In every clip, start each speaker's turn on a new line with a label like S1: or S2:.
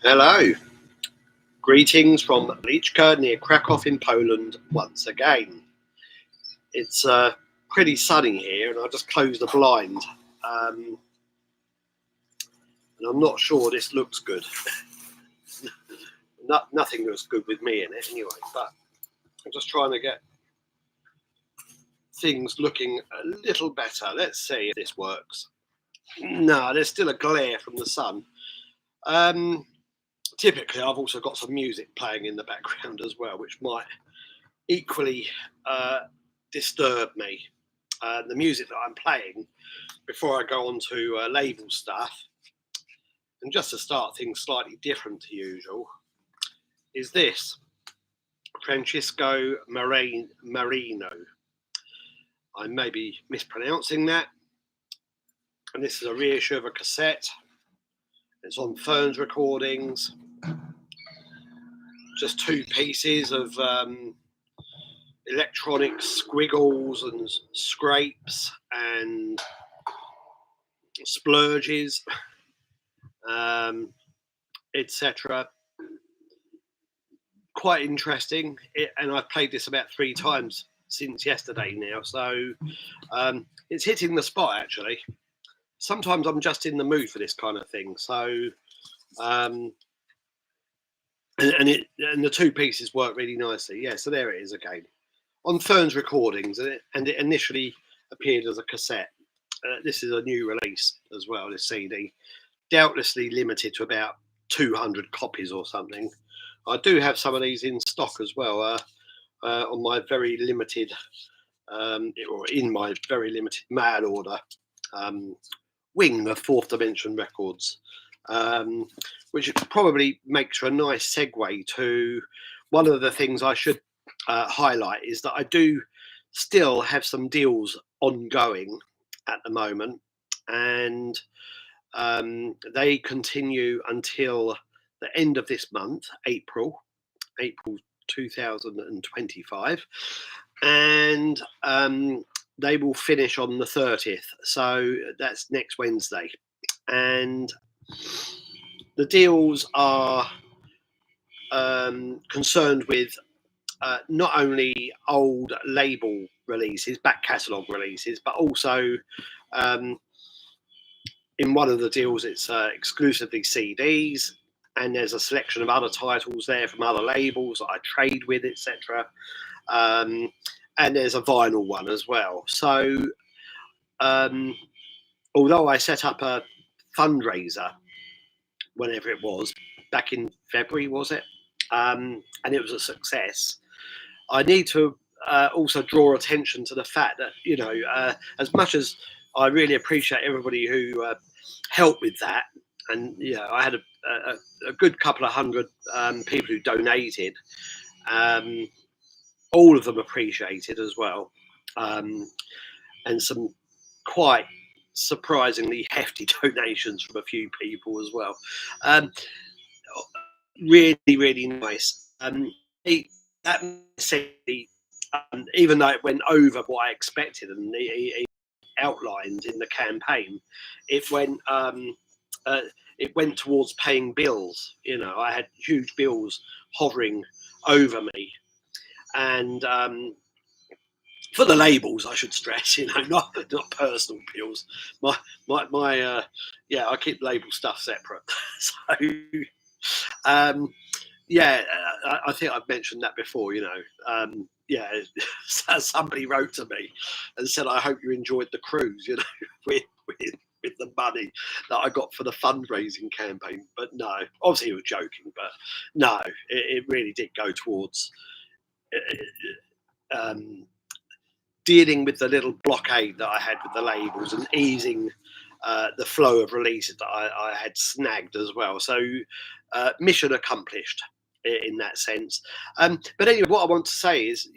S1: Hello, greetings from Lichka near Krakow in Poland once again. It's pretty sunny here and I just closed the blind and I'm not sure this looks good. Nothing looks good with me in it anyway, but I'm just trying to get things looking a little better. Let's see if this works. No, there's still a glare from the sun. Typically, I've also got some music playing in the background as well, which might equally disturb me. The music that I'm playing before I go on to label stuff, and just to start things slightly different to usual, is this Francisco Meirino. I may be mispronouncing that, and this is a reissue of a cassette. It's on Ferns recordings. Just two pieces of electronic squiggles and scrapes and splurges, etc. Quite interesting, and I've played this about 3 times since yesterday now, so it's hitting the spot actually. Sometimes I'm just in the mood for this kind of thing, so and the two pieces work really nicely. Yeah, so there it is again on Ferns recordings, and it initially appeared as a cassette. This is a new release as well, this CD, doubtlessly limited to about 200 copies or something. I do have some of these in stock as well on my very limited, or in my very limited mail order wing of Fourth Dimension Records, which probably makes for a nice segue to one of the things I should highlight is that I do still have some deals ongoing at the moment, and they continue until the end of this month, April 2025, and they will finish on the 30th, so that's next Wednesday. And the deals are concerned with not only old label releases, back catalogue releases, but also in one of the deals it's exclusively CDs, and there's a selection of other titles there from other labels that I trade with, etc. And there's a vinyl one as well. So although I set up a fundraiser whenever it was, back in February, was it? And it was a success. I need to also draw attention to the fact that, you know, as much as I really appreciate everybody who helped with that, and I had a good couple of hundred people who donated. All of them appreciated as well, and some quite surprisingly hefty donations from a few people as well. Really, really nice. That even though it went over what I expected, and he outlined in the campaign, it went towards paying bills. You know, I had huge bills hovering over me, and for the labels, I should stress, you know, not personal bills. My I keep label stuff separate. So I think I've mentioned that before, you know. Somebody wrote to me and said, I hope you enjoyed the cruise, you know, with the money that I got for the fundraising campaign. But no, obviously he was joking, but no, it really did go towards dealing with the little blockade that I had with the labels and easing the flow of releases that I had snagged as well. So mission accomplished in that sense. But anyway, what I want to say is,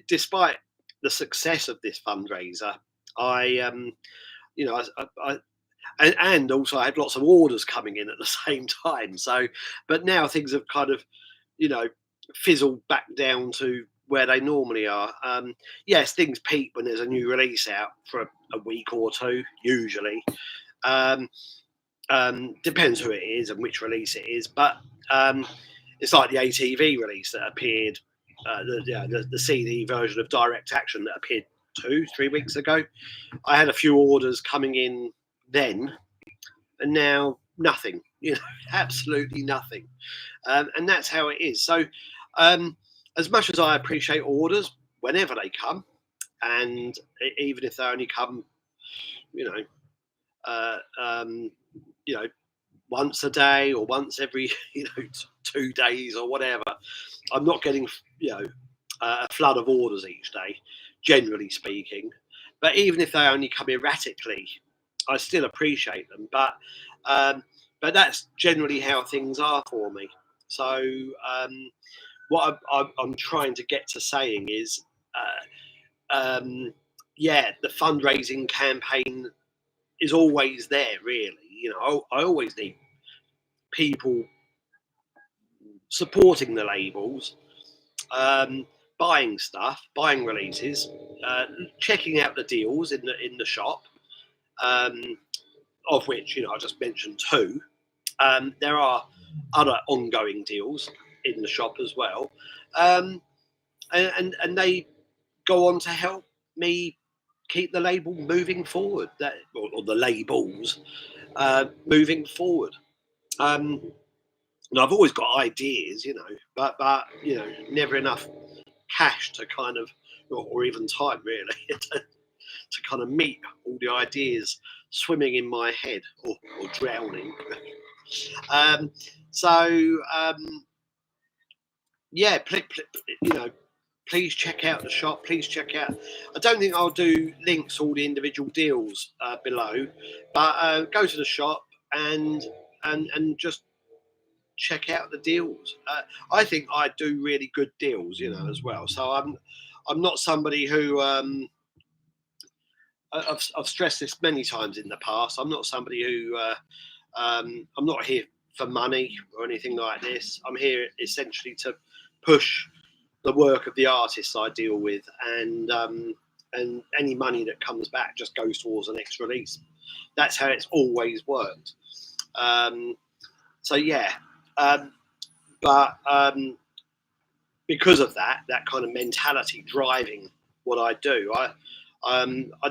S1: despite the success of this fundraiser, and also I had lots of orders coming in at the same time. So, but now things have kind of, fizzled back down to where they normally are. Yes, things peak when there's a new release out for a week or two, usually. Depends who it is and which release it is, but it's like the ATV release that appeared, the CD version of Direct Action that appeared 2-3 weeks ago. I had a few orders coming in then, and now nothing. Absolutely nothing. And that's how it is. So, as much as I appreciate orders whenever they come, and even if they only come, once a day or once every 2 days or whatever, I'm not getting a flood of orders each day, generally speaking. But even if they only come erratically, I still appreciate them. But that's generally how things are for me. So what I'm trying to get to saying is, the fundraising campaign is always there, really. I always need people supporting the labels, buying stuff, buying releases, checking out the deals in the shop, of which I just mentioned 2. There are other ongoing deals in the shop as well, and they go on to help me keep the label moving forward, or the labels moving forward. And I've always got ideas, but never enough cash to kind of, or even time really, to kind of meet all the ideas swimming in my head or drowning. Please check out the shop. Please check out. I don't think I'll do links to all the individual deals below, but go to the shop and just check out the deals. I think I do really good deals, as well. So I'm not somebody who I've stressed this many times in the past. I'm not somebody who I'm not here for money or anything like this. I'm here essentially to push the work of the artists I deal with, and any money that comes back just goes towards the next release. That's how it's always worked. Because of that kind of mentality driving what I do, I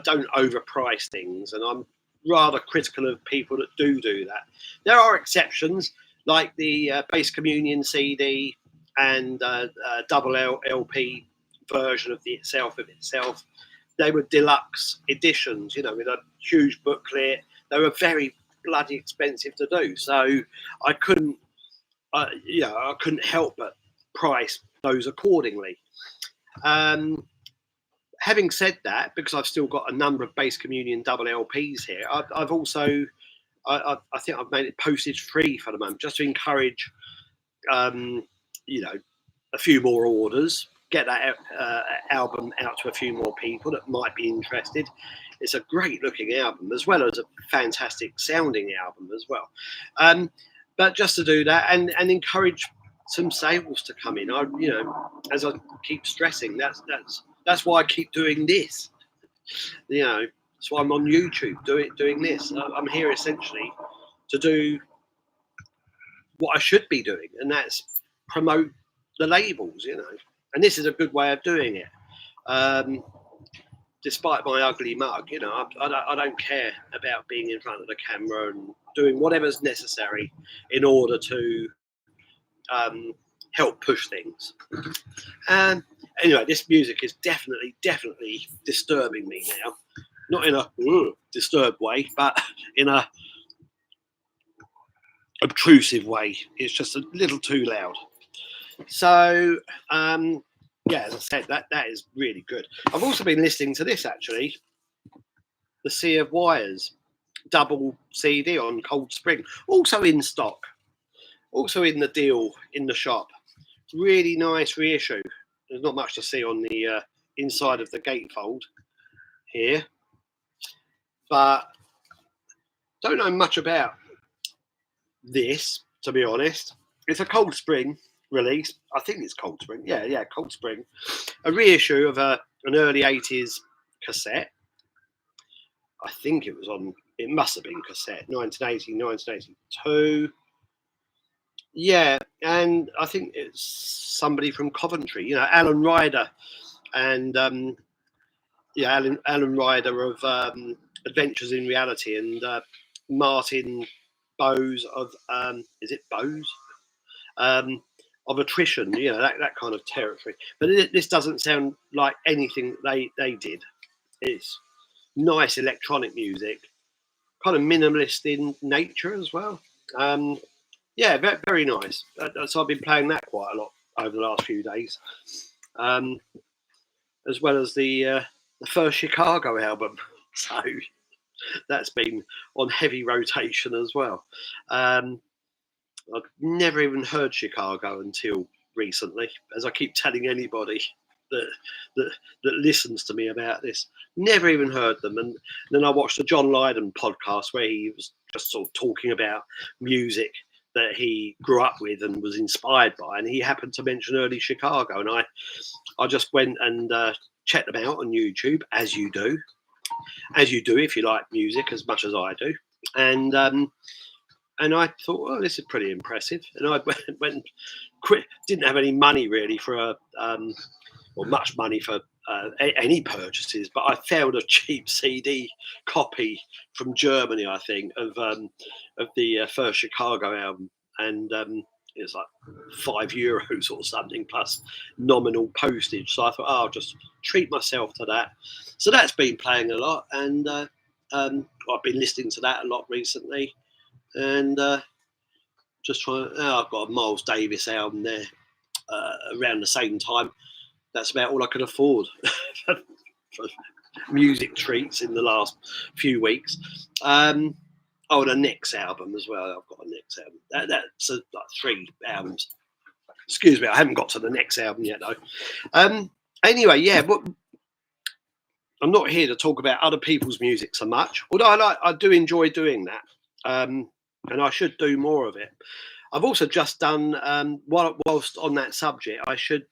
S1: don't overprice things, and I'm rather critical of people that do that. There are exceptions, like the Bass Communion CD and double LP version of itself. They were deluxe editions, with a huge booklet. They were very bloody expensive to do, so I couldn't help but price those accordingly. Having said that, because I've still got a number of Bass Communion double LPs here, I've also, I think I've made it postage free for the moment, just to encourage, a few more orders, get that album out to a few more people that might be interested. It's a great looking album, as well as a fantastic sounding album as well. But just to do that and encourage some sales to come in, as I keep stressing, that's why I keep doing this. That's why I'm on YouTube doing this. I'm here essentially to do what I should be doing, and that's promote the labels, and this is a good way of doing it. Despite my ugly mug, I don't care about being in front of the camera and doing whatever's necessary in order to help push things. And anyway, this music is definitely disturbing me now. Not in a disturbed way, but in a obtrusive way. It's just a little too loud. So, as I said, that is really good. I've also been listening to this, actually, The Sea of Wires double CD on Cold Spring, also in stock, also in the deal in the shop. Really nice reissue. There's not much to see on the inside of the gatefold here, but don't know much about this, to be honest. It's a Cold Spring release. I think it's Cold Spring. Yeah, Cold Spring. A reissue of an early 80s cassette. I think it was on, it must have been cassette, 1980, 1982. Yeah, and I think it's somebody from Coventry, you know, Alan Ryder, and yeah, Alan Ryder of Adventures in Reality, and Martin Bowes of is it Bowes? Of Attrition, you know, that kind of territory. But this doesn't sound like anything they did. It's nice electronic music, kind of minimalist in nature as well. Yeah, very, very nice. So I've been playing that quite a lot over the last few days, as well as the first Chicago album. So that's been on heavy rotation as well. I've never even heard Chicago until recently, as I keep telling anybody that listens to me about this. Never even heard them, and then I watched the John Lydon podcast where he was just sort of talking about music that he grew up with and was inspired by, and he happened to mention early Chicago, and I just went and checked them out on YouTube, as you do if you like music as much as I do, and I thought, oh, this is pretty impressive. And I went quit. Didn't have any money really for or much money for any purchases, but I found a cheap CD copy from Germany, I think, of the first Chicago album, and it was like €5 or something plus nominal postage. So I thought, oh, I'll just treat myself to that. So that's been playing a lot, and I've been listening to that a lot recently. And just trying. I've got a Miles Davis album there around the same time. That's about all I can afford for music treats in the last few weeks. And a Next album as well. I've got a Next album. That's like 3 albums. Excuse me, I haven't got to the next album yet though. Anyway, yeah, but I'm not here to talk about other people's music so much. Although I do enjoy doing that. And I should do more of it. I've also just done, whilst on that subject, I should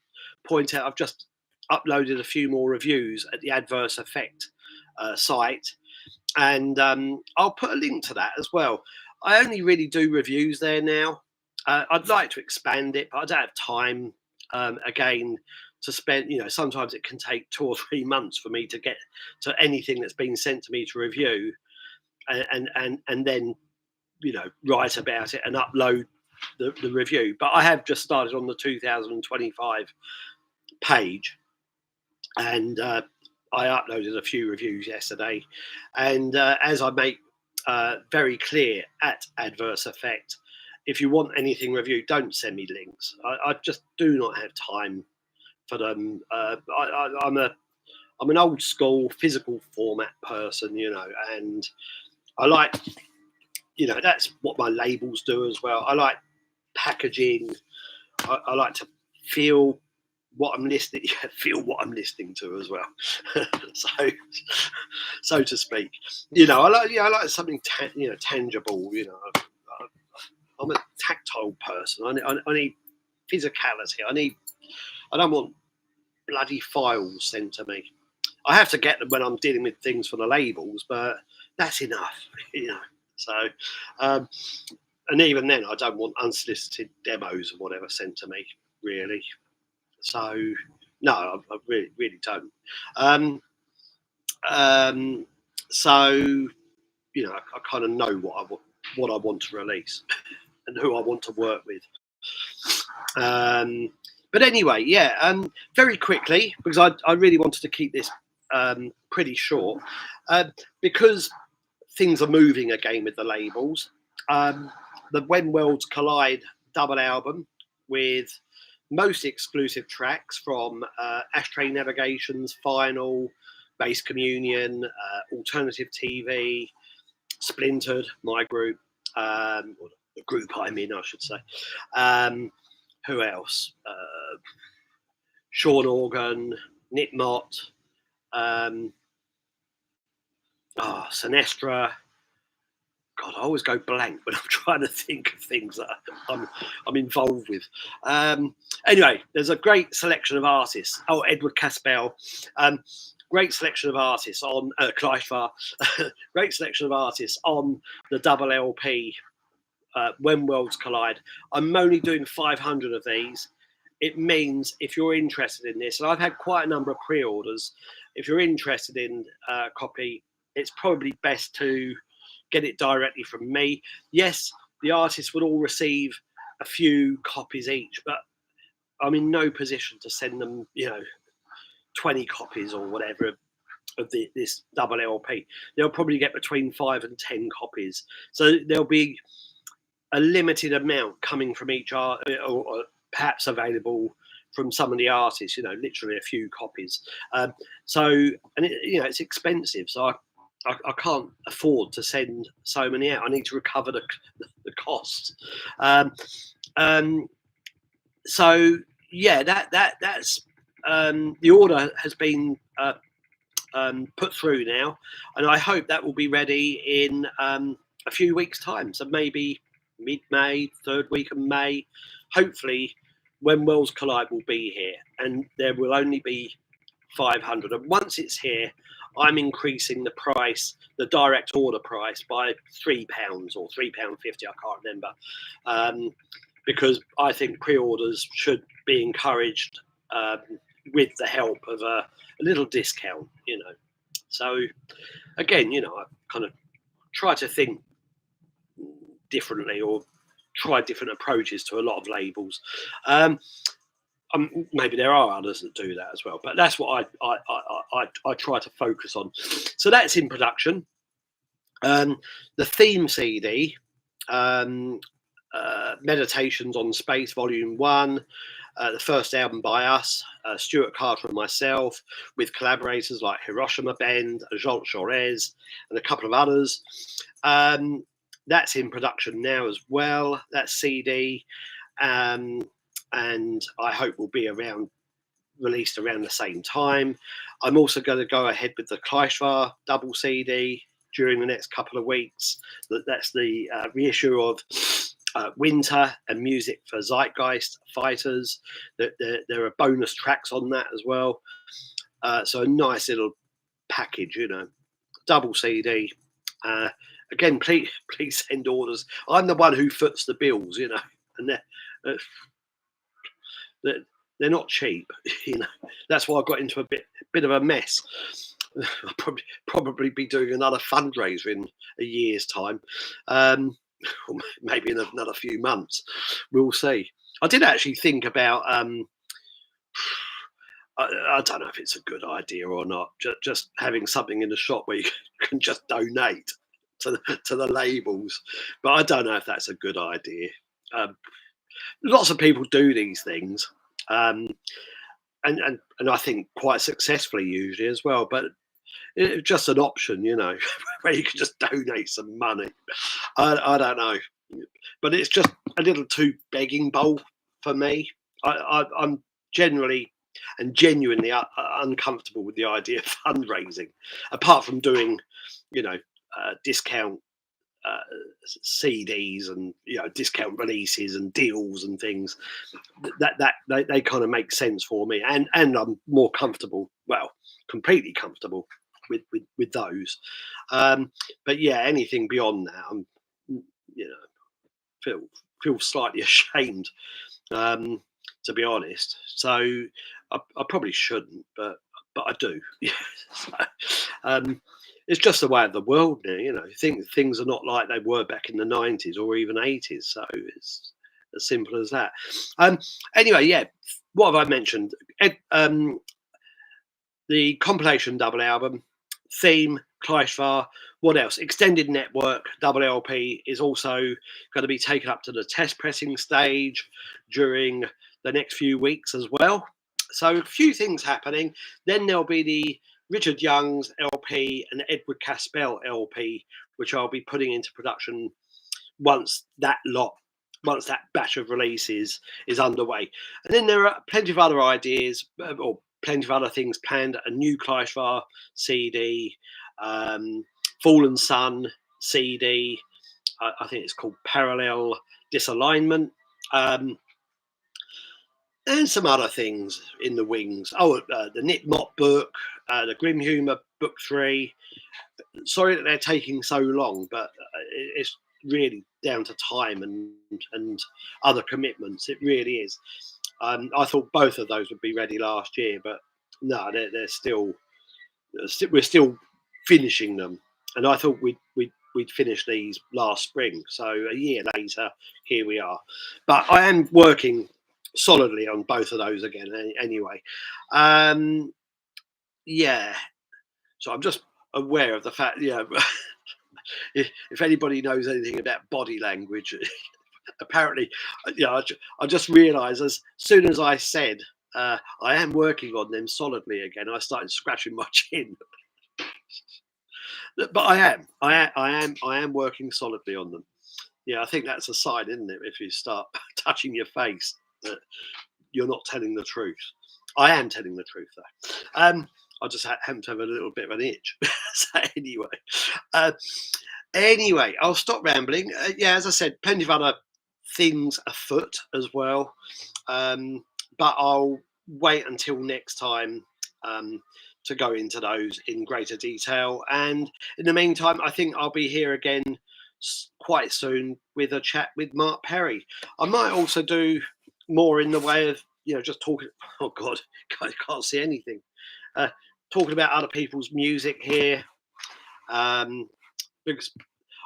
S1: point out I've just uploaded a few more reviews at the Adverse Effect site, and I'll put a link to that as well. I only really do reviews there now. I'd like to expand it, but I don't have time, again, to spend, you know, sometimes it can take 2 or 3 months for me to get to anything that's been sent to me to review, and then, you know, write about it and upload the review. But I have just started on the 2025 page, and I uploaded a few reviews yesterday. And as I make very clear at Adverse Effect, if you want anything reviewed, don't send me links. I just do not have time for them. I'm an old school physical format person, you know, and I like, you know, that's what my labels do as well. I like packaging. I like to feel what I'm listening to as well. so to speak. You know, I like something tangible. You know, I'm a tactile person. I need physicality. I don't want bloody files sent to me. I have to get them when I'm dealing with things for the labels, but that's enough. You know. So, and even then, I don't want unsolicited demos or whatever sent to me, really. So, no, I really, really don't. So, you know, I kind of know what I want to release and who I want to work with. But anyway, yeah. Very quickly, because I really wanted to keep this pretty short, because things are moving again with the labels. The When Worlds Collide double album with most exclusive tracks from Ashtray Navigation's Final, Base Communion, Alternative TV, Splintered, my group, or the group I'm in, I should say. Who else? Sean Organ, Nick Mott, Sinestra. God, I always go blank when I'm trying to think of things that I'm involved with. Anyway, there's a great selection of artists. Oh, Edward Ka-Spel. great selection of artists on Kleistwahr, great selection of artists on the double LP. When Worlds Collide. I'm only doing 500 of these. It means if you're interested in this, and I've had quite a number of pre-orders, if you're interested in a copy, it's probably best to get it directly from me. Yes, the artists would all receive a few copies each, but I'm in no position to send them, 20 copies or whatever of this double LP. They'll probably get between 5 and 10 copies. So there'll be a limited amount coming from each art, or perhaps available from some of the artists, literally a few copies. So, and it's expensive. So I can't afford to send so many out. I need to recover the costs. So yeah, that's the order has been put through now, and I hope that will be ready in a few weeks' time. So maybe mid-May, third week of May, hopefully When Worlds Collide will be here, and there will only be 500. And once it's here, I'm increasing the price, the direct order price, by £3 or £3.50, I can't remember, because I think pre-orders should be encouraged with the help of a little discount, So again, I kind of try to think differently, or try different approaches to a lot of labels. Maybe there are others that do that as well, but that's what I try to focus on. So that's in production. The theme CD, Meditations on Space Volume 1, the first album by us, Stuart Carter and myself, with collaborators like Hiroshima Bend, Jean Chorez, and a couple of others. That's in production now as well, that CD, and I hope will be released around the same time. I'm also going to go ahead with the Kleistwahr double CD during the next couple of weeks. That's the reissue of Winter and Music for Zeitgeist Fighters. There are bonus tracks on that as well. So a nice little package, double CD. Again, please send orders. I'm the one who foots the bills, and they're not cheap, That's why I got into a bit of a mess. I'll probably be doing another fundraiser in a year's time, or maybe in another few months. We'll see. I did actually think about. I don't know if it's a good idea or not. Just having something in the shop where you can just donate to the labels, but I don't know if that's a good idea. Lots of people do these things, and I think quite successfully usually as well. But it's just an option, where you can just donate some money. I don't know, but it's just a little too begging bowl for me. I'm generally and genuinely uncomfortable with the idea of fundraising, apart from doing, discount CDs and discount releases and deals and things. That they kind of make sense for me, and I'm more comfortable, completely comfortable with those. But yeah, anything beyond that, I'm feel slightly ashamed, to be honest. So I probably shouldn't, but I do. It's just the way of the world now, things are not like they were back in the 90s or even 80s. So it's as simple as that. Anyway, yeah, what have I mentioned? The compilation double album, theme, Kleistwahr. What else? Extended Network double LP is also going to be taken up to the test pressing stage during the next few weeks as well. So a few things happening. Then there'll be the Richard Young's LP and Edward Ka-Spel LP, which I'll be putting into production once that batch of releases is underway. And then there are plenty of other ideas, or plenty of other things planned. A new Kleistwahr CD, Fallen Sun CD. I think it's called Parallel Disalignment. And some other things in the wings. The Nick Mott book,
S2: the Grim Humour book 3. Sorry that they're taking so long, but it's really down to time and other commitments. It really is. I thought both of those would be ready last year, but no, they're still. We're still finishing them, and I thought we'd finish these last spring. So a year later, here we are. But I am working solidly on both of those again. Anyway, yeah. So I'm just aware of the fact, if anybody knows anything about body language, apparently, I just realised as soon as I said I am working on them solidly again, I started scratching my chin. But I am working solidly on them. Yeah, I think that's a sign, isn't it? If you start touching your face, that you're not telling the truth. I am telling the truth, though. I just happen to have a little bit of an itch. So anyway, I'll stop rambling. Yeah, as I said, plenty of other things afoot as well. But I'll wait until next time to go into those in greater detail. And in the meantime, I think I'll be here again quite soon with a chat with Mark Perry. I might also do more in the way of, just talking. Oh God, I can't see anything. Talking about other people's music here, because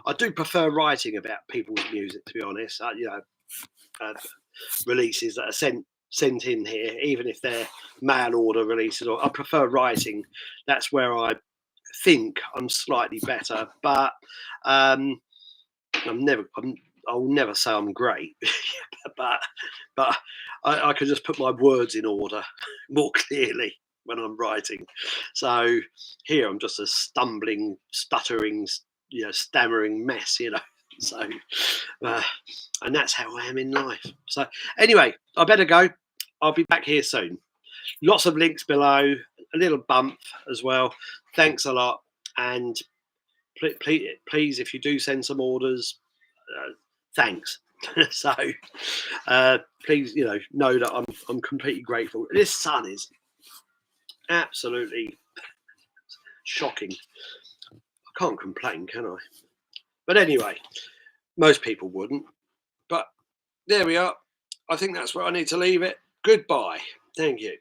S2: I do prefer writing about people's music, to be honest. Releases that are sent in here, even if they're mail order releases, or I prefer writing. That's where I think I'm slightly better, but I'll never say I'm great, but I can just put my words in order more clearly when I'm writing. So here I'm just a stumbling, stuttering, stammering mess, So, and that's how I am in life. So anyway, I better go. I'll be back here soon. Lots of links below, a little bump as well. Thanks a lot. And please, if you do send some orders, thanks. So please, know that I'm completely grateful. This sun is absolutely shocking. I can't complain, can I? But anyway, most people wouldn't. But there we are. I think that's where I need to leave it. Goodbye. Thank you.